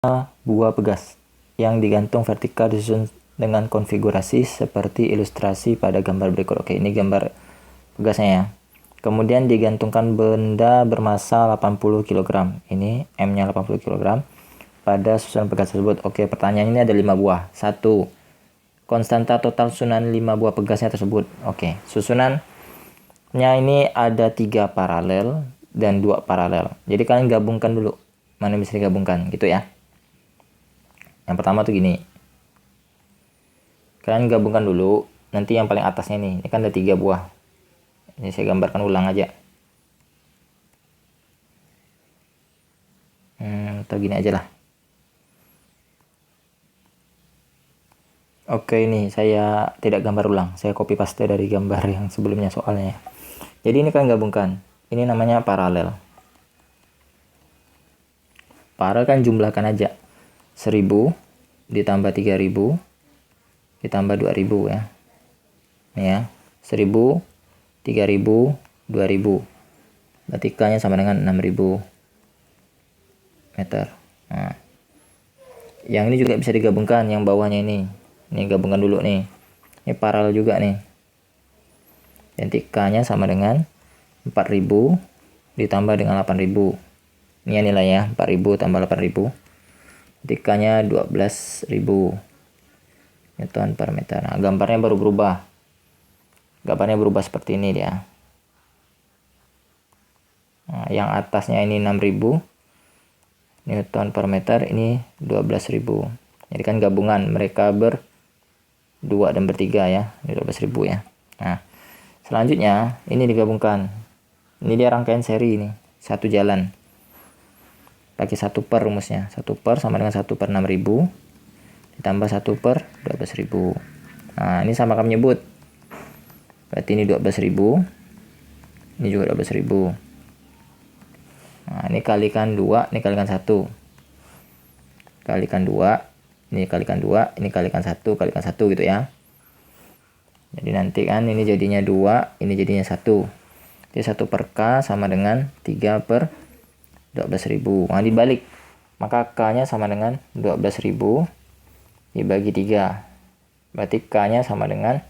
buah pegas yang digantung vertikal disusun dengan konfigurasi seperti ilustrasi pada gambar berikut. Oke, ini gambar pegasnya ya. Kemudian digantungkan benda bermassa 80 kg. Ini M-nya 80 kg pada susunan pegas tersebut. Oke, pertanyaan ini ada 5 buah. 1. Konstanta total susunan 5 buah pegasnya tersebut. Oke, susunannya ini ada 3 paralel dan 2 paralel. Jadi kalian gabungkan dulu. Mana bisa digabungkan gitu ya. Yang pertama tuh gini. Kalian gabungkan dulu. Nanti yang paling atasnya nih. Ini kan ada 3 buah. Ini saya gambarkan ulang aja. Atau gini aja lah. Oke, ini saya tidak gambar ulang. Saya copy paste dari gambar yang sebelumnya soalnya. Jadi ini kalian gabungkan. Ini namanya paralel. Paralel kan jumlahkan aja. 1000 ditambah 3000 ditambah 2000 ya. Ini ya. 1000, 3000, 2000. Berarti K-nya sama dengan 6000 meter. Nah, yang ini juga bisa digabungkan, yang bawahnya ini. Ini gabungkan dulu nih. Ini paralel juga nih. Jadi K-nya sama dengan 4000 ditambah dengan 8000. Ini nilainya 4000 tambah 8000. Jadi K-nya 12000 Newton per meter. Nah, gambarnya baru berubah. Gambarnya berubah seperti ini dia. Nah, yang atasnya ini 6000 Newton per meter, ini 12000. Jadi kan gabungan mereka berdua dan bertiga ya, ini 12000 ya. Nah, selanjutnya ini digabungkan. Ini dia rangkaian seri ini, satu jalan. Pakai 1 per rumusnya. 1 per sama dengan 1 per 6000 ditambah 1 per 12000. Nah, ini sama kami menyebut. Berarti ini 12000. Ini juga 12000. Nah, ini kalikan 2, ini kalikan 1. Kalikan 2, ini kalikan 2, ini kalikan 1, kalikan 1 gitu ya. Jadi nanti kan ini jadinya 2, ini jadinya 1. Jadi 1 per K sama dengan 3 per 12000. Nah, dibalik. Maka K-nya sama dengan 12000 dibagi 3. Berarti K-nya sama dengan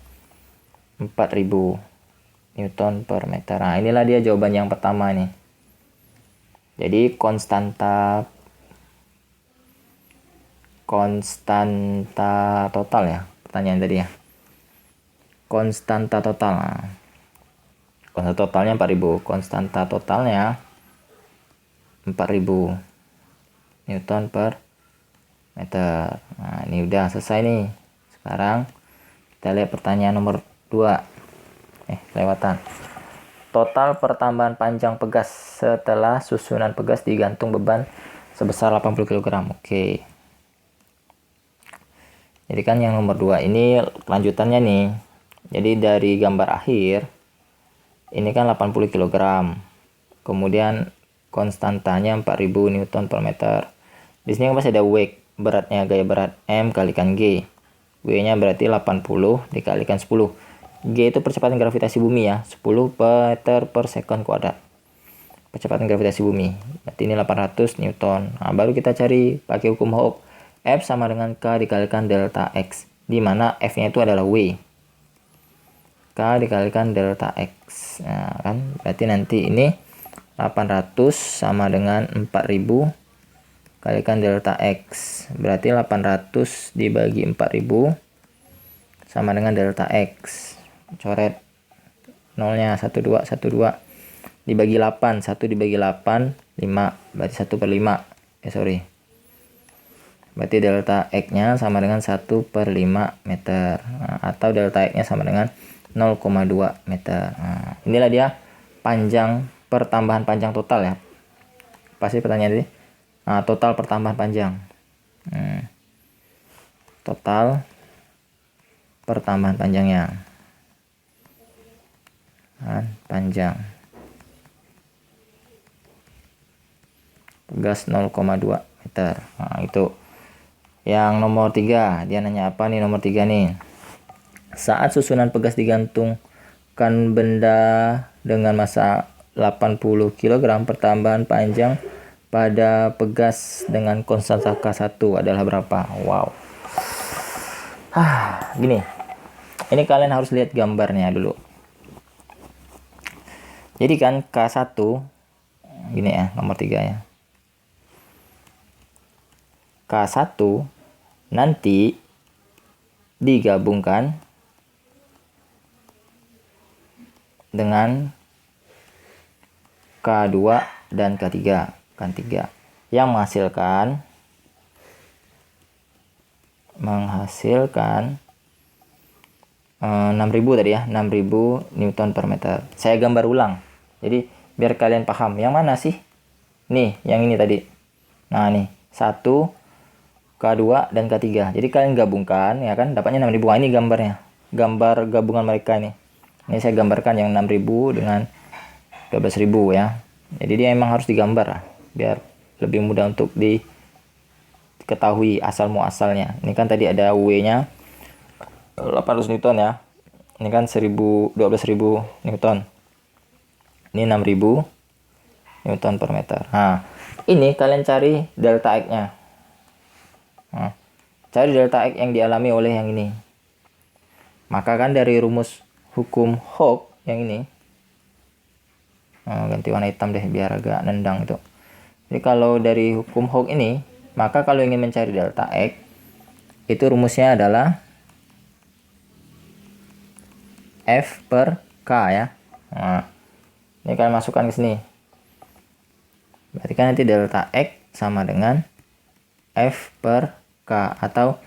4000 Newton per meter. Nah, inilah dia jawaban yang pertama nih. Jadi konstanta total ya, pertanyaan tadi ya. Konstanta total. Nah, konstanta totalnya 4000. Konstanta totalnya 4000 Newton per meter. Nah, ini udah selesai nih. Sekarang kita lihat pertanyaan nomor 2. Kelewatan. Total pertambahan panjang pegas setelah susunan pegas digantung beban sebesar 80 kg. Oke. Jadi kan yang nomor 2 ini lanjutannya nih. Jadi dari gambar akhir ini kan 80 kg. Kemudian konstantanya 4000 Newton per meter. Di sini kan pasti ada weight, beratnya gaya berat M kalikan G. W-nya berarti 80 dikalikan 10. G itu percepatan gravitasi bumi ya, 10 meter per second kuadrat. Percepatan gravitasi bumi. Berarti ini 800 Newton. Nah, baru kita cari pakai hukum Hooke. F sama dengan K dikalikan delta X. Di mana F-nya itu adalah W. K dikalikan delta X. Nah, kan berarti nanti ini 800 sama dengan 4000 kalikan delta X. Berarti 800 dibagi 4000 sama dengan delta X. Coret nolnya 12 dibagi 8, 1 dibagi 8 5, berarti 1 per 5 berarti delta X nya sama dengan 1 per 5 meter. Nah, atau delta X nya sama dengan 0,2 meter. Nah, inilah dia panjang pertambahan panjang total ya, pasti pertanyaan tadi. Nah, total pertambahan panjang. Total pertambahan panjangnya. Panjang pegas 0,2 meter. Nah, itu yang nomor 3. Dia nanya apa nih nomor 3 nih? Saat susunan pegas digantungkan benda dengan massa 80 kg, pertambahan panjang pada pegas dengan konstanta K1 adalah berapa? Wow. Gini. Ini kalian harus lihat gambarnya dulu. Jadi kan K1 gini ya, nomor 3 ya. K1 nanti digabungkan dengan K2 dan K3, kan 3, yang menghasilkan 6.000 tadi ya, 6.000 Newton per meter. Saya gambar ulang. Jadi biar kalian paham yang mana sih? Nih, yang ini tadi. Nah, nih, 1 K2 dan K3. Jadi kalian gabungkan ya kan, dapatnya 6.000. Ini gambarnya. Gambar gabungan mereka ini. Ini saya gambarkan yang 6.000 dengan 12.000 ya. Jadi dia emang harus digambar biar lebih mudah untuk diketahui asal muasalnya. Ini kan tadi ada W-nya 800 Newton ya. Ini kan 12.000 Newton. Ini 6.000 Newton per meter. Nah, ini kalian cari delta X-nya. Nah, cari delta X yang dialami oleh yang ini. Maka kan dari rumus hukum Hooke yang ini. Ganti warna hitam deh biar agak nendang itu. Jadi kalau dari hukum Hooke ini, maka kalau ingin mencari delta X, itu rumusnya adalah F per K ya. Nah, ini kalian masukkan ke sini. Berarti kan nanti delta X sama dengan F per K atau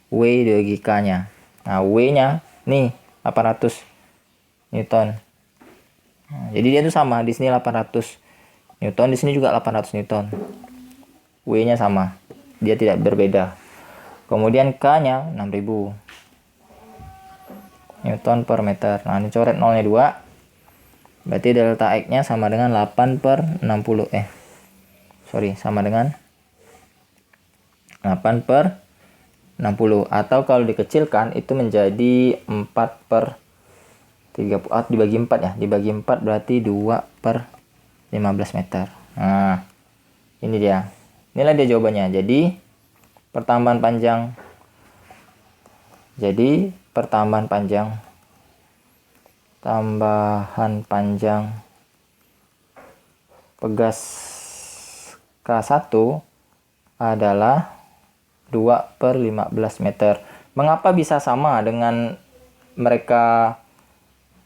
W dibagi K-nya. Nah, W-nya nih 800 Newton. Nah, jadi dia itu sama, di sini 800 Newton, di sini juga 800 Newton. W-nya sama. Dia tidak berbeda. Kemudian K-nya 6.000 Newton per meter. Nah, ini coret nolnya 2. Berarti delta X-nya sama dengan 8 per 60. Sama dengan 8 per 60. Atau kalau dikecilkan itu menjadi 4 per 30. Dibagi 4 ya. Dibagi 4 berarti 2 per 15 meter. Nah, ini dia. Inilah dia jawabannya. Jadi, pertambahan panjang pegas K1 adalah 2 per 15 meter. Mengapa bisa sama dengan mereka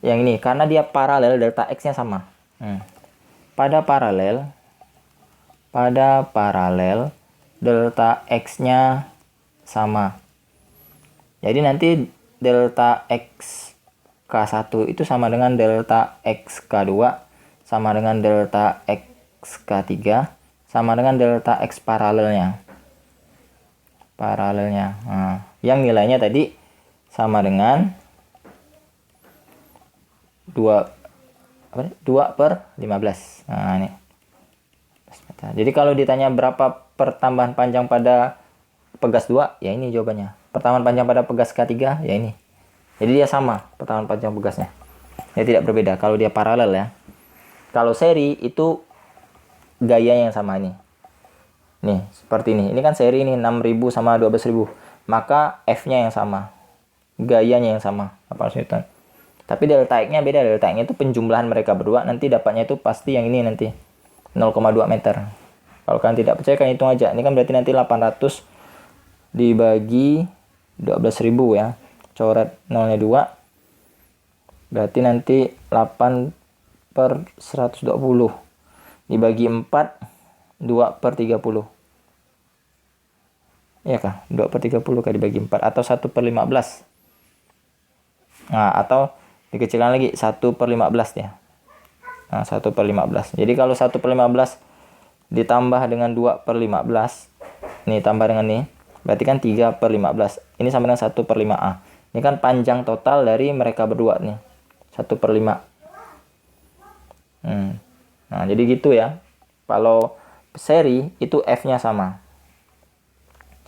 yang ini? Karena dia paralel, delta X-nya sama. Pada paralel delta X-nya sama. Jadi nanti delta X K1 itu sama dengan delta X K2 sama dengan delta X K3 sama dengan delta X paralelnya. Nah, yang nilainya tadi sama dengan 2 per 15. Nah, ini. Jadi kalau ditanya berapa pertambahan panjang pada pegas 2, ya ini jawabannya. Pertambahan panjang pada pegas K3, ya ini. Jadi dia sama pertambahan panjang pegasnya. Dia tidak berbeda kalau dia paralel ya. Kalau seri itu gaya yang sama ini. Nih, seperti ini. Ini kan seri ini 6.000 sama 12.000. Maka F-nya yang sama. Gayanya yang sama, 800 Newton. Tapi delta X-nya beda. Delta X-nya itu penjumlahan mereka berdua. Nanti dapatnya itu pasti yang ini nanti. 0,2 meter. Kalau kalian tidak percaya, kalian hitung aja. Ini kan berarti nanti 800 dibagi 12.000 ya. Coret nolnya 2. Berarti nanti 8 per 120. Dibagi 4, 2 per 30. Iya kah? 2 per 30 kah dibagi 4. Atau 1 per 15. Nah, atau dikecilkan lagi 1 per 15 ya. Nah, 1 per 15. Jadi kalau 1 per 15 ditambah dengan 2 per 15. Nih, tambah dengan nih. Berarti kan 3 per 15. Ini sama dengan 1 per 5A. Ini kan panjang total dari mereka berdua nih. 1 per 5. Nah, jadi gitu ya. Kalau seri itu F-nya sama.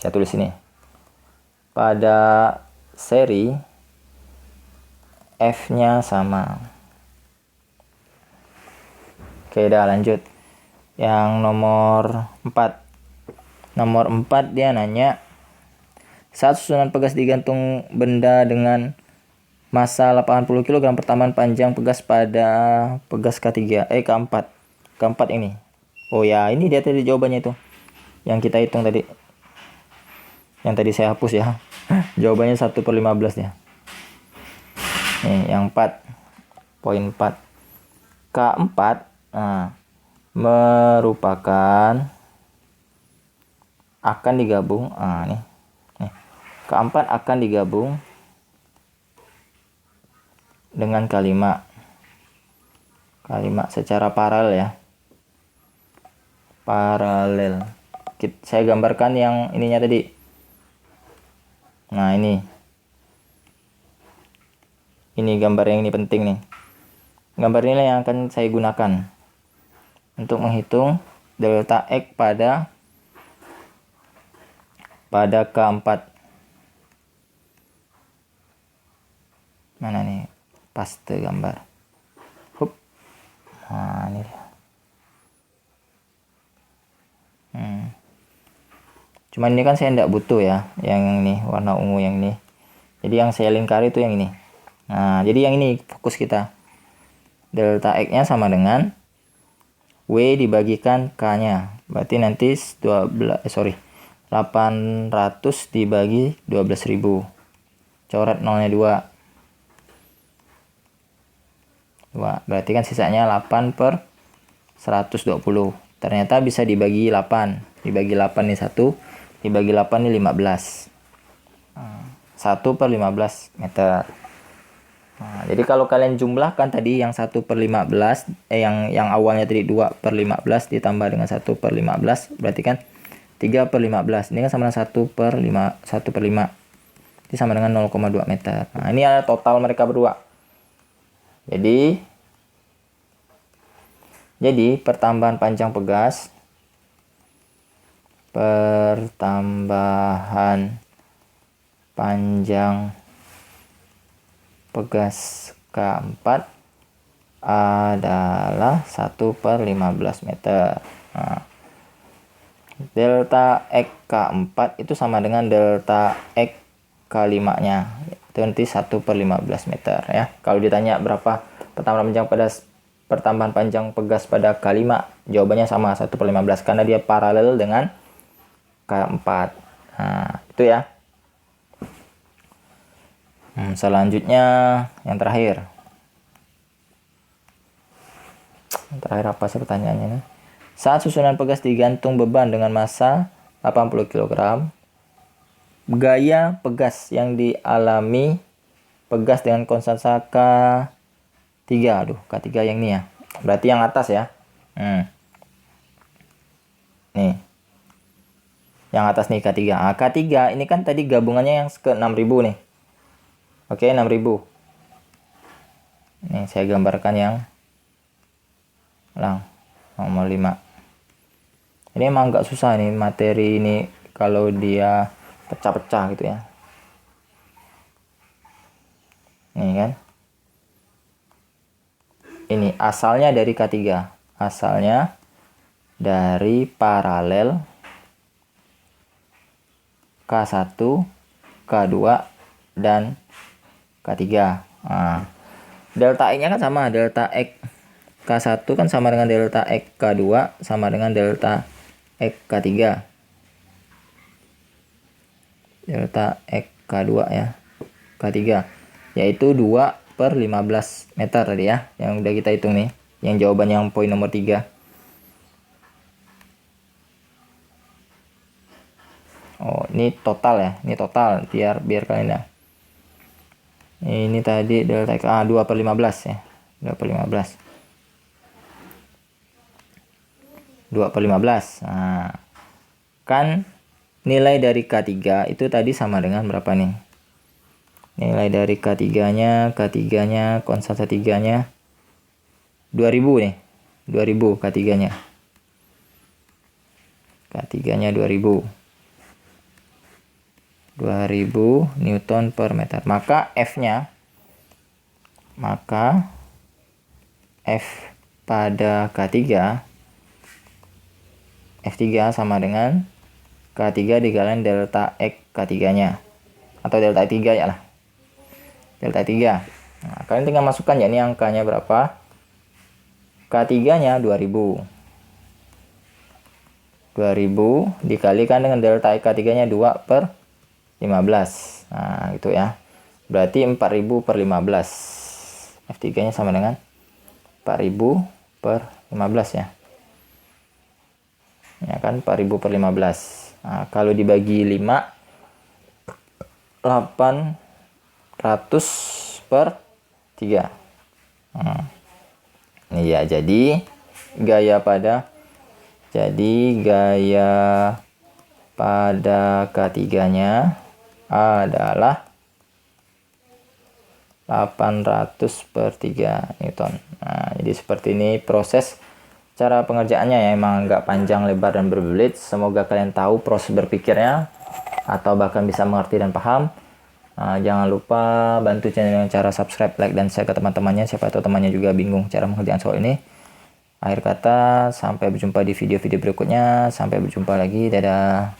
Saya tulis ini. Pada seri F-nya sama. Oke, dah lanjut. Yang nomor 4. Nomor 4 dia nanya, saat susunan pegas digantung benda dengan massa 80 kg pertambahan panjang pegas pada pegas K4. K4 ini. Oh ya, ini dia tadi jawabannya itu. Yang kita hitung tadi. Yang tadi saya hapus ya. Jawabannya 1/15 ya. Nih, yang 4. Poin 4. K4 merupakan akan digabung. Nih. K4 akan digabung dengan K5 secara paralel ya. Paralel. Saya gambarkan yang ininya tadi. Nah, ini gambar yang ini penting nih. Gambar ini yang akan saya gunakan untuk menghitung delta X pada K4. Mana nih? Paste gambar. Hup. Nah, ini dia. Cuman ini kan saya tidak butuh ya, yang ini warna ungu yang ini. Jadi yang saya lingkari itu yang ini. Nah, jadi yang ini fokus kita. Delta X-nya sama dengan W dibagikan K-nya. Berarti nanti 800 dibagi 12.000. Coret nolnya 2. Berarti kan sisanya 8/120. Ternyata bisa dibagi 8. Dibagi 8 nih 1. Dibagi 8 nih 15. 1/15 meter. Nah, jadi kalau kalian jumlahkan tadi yang 1/15, yang awalnya tadi 2/15 ditambah dengan 1/15, berarti kan 3/15. Ini kan sama dengan 1/5. Ini sama dengan 0,2 meter. Nah, ini adalah total mereka berdua. Jadi pertambahan panjang pegas K4 adalah 1/15 meter. Nah, delta X K4 itu sama dengan delta X K5 nya. Itu nanti 1/15 meter ya. Kalau ditanya berapa pertambahan panjang pegas pada K5, jawabannya sama 1/15 karena dia paralel dengan K4. Nah, itu ya. Selanjutnya yang terakhir. Yang terakhir apa sih pertanyaannya nih? Saat susunan pegas digantung beban dengan massa 80 kg, gaya pegas yang dialami pegas dengan konstanta K3. K3 yang ini ya. Berarti yang atas ya. Nih. Yang atas nih K3. K3 ini kan tadi gabungannya yang ke 6.000 nih. Oke, 6.000. Nih saya gambarkan yang nomor 5. Ini emang agak susah nih materi ini kalau dia pecah-pecah gitu ya. Nih kan. Ini asalnya dari K3. Asalnya dari paralel K1, K2, dan K3. Nah, delta X-nya kan sama. Delta X K1 kan sama dengan delta X K2 sama dengan delta X K3. Delta X K2 ya. K3. Yaitu 2/15 meter tadi ya. Yang udah kita hitung nih. Yang jawaban yang poin nomor 3. Oh, ini total ya. Ini total biar kalian ya. Ini tadi delta X 2/15 ya. 2/15. 2/15. Nah, kan nilai dari K3 itu tadi sama dengan berapa nih? Nilai dari K3-nya, konstanta 3-nya 2000 nih. 2000 K3-nya. K3-nya 2000. 2000 Newton per meter. Maka F pada K3 F3 sama dengan K3 dikalikan delta X K3-nya. Atau delta 3 ya lah. Delta 3. Nah, kalian tinggal masukkan ya, ini angkanya berapa. K3-nya 2000. 2000 dikalikan dengan delta X K3-nya 2/15. Nah, gitu ya. Berarti 4000/15. F3-nya sama dengan 4000/15 ya. Ya kan, 4000/15. Nah, kalau dibagi 5, 800/3. Iya, jadi gaya pada K3-nya adalah 800/3 Newton. Nah, jadi seperti ini proses cara pengerjaannya ya, emang nggak panjang lebar dan berbelit. Semoga kalian tahu proses berpikirnya atau bahkan bisa mengerti dan paham. Nah, jangan lupa bantu channel dengan cara subscribe, like, dan share ke teman-temannya. Siapa tahu temannya juga bingung cara mengerjakan soal ini. Akhir kata, sampai berjumpa di video-video berikutnya. Sampai berjumpa lagi. Dadah.